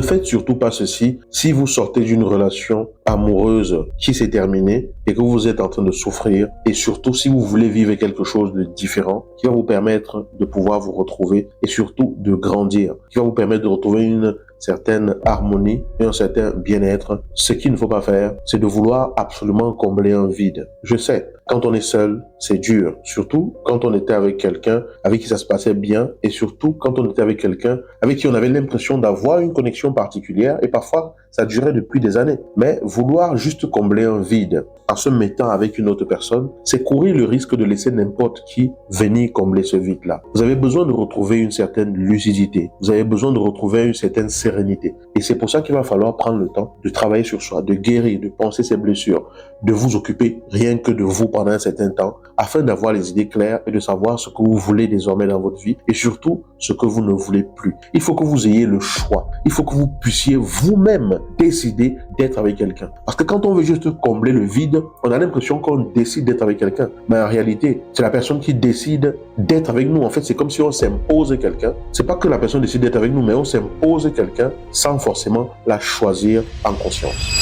Ne faites surtout pas ceci si vous sortez d'une relation amoureuse qui s'est terminée et que vous êtes en train de souffrir, et surtout si vous voulez vivre quelque chose de différent qui va vous permettre de pouvoir vous retrouver et surtout de grandir, qui va vous permettre de retrouver une certaine harmonie et un certain bien-être. Ce qu'il ne faut pas faire, c'est de vouloir absolument combler un vide. Je sais, quand on est seul, c'est dur. Surtout quand on était avec quelqu'un avec qui ça se passait bien, et surtout quand on était avec quelqu'un avec qui on avait l'impression d'avoir une connexion particulière, et parfois ça durait depuis des années. Mais vouloir juste combler un vide en se mettant avec une autre personne, c'est courir le risque de laisser n'importe qui venir combler ce vide-là. Vous avez besoin de retrouver une certaine lucidité. Vous avez besoin de retrouver une certaine sérénité. Et c'est pour ça qu'il va falloir prendre le temps de travailler sur soi, de guérir, de penser ses blessures, de vous occuper rien que de vous pendant un certain temps, afin d'avoir les idées claires et de savoir ce que vous voulez désormais dans votre vie, et surtout ce que vous ne voulez plus. Il faut que vous ayez le choix. Il faut que vous puissiez vous-même décider d'être avec quelqu'un. Parce que quand on veut juste combler le vide, on a l'impression qu'on décide d'être avec quelqu'un. Mais en réalité, c'est la personne qui décide d'être avec nous. En fait, c'est comme si on s'impose quelqu'un. C'est pas que la personne décide d'être avec nous, mais on s'impose quelqu'un sans forcément la choisir en conscience.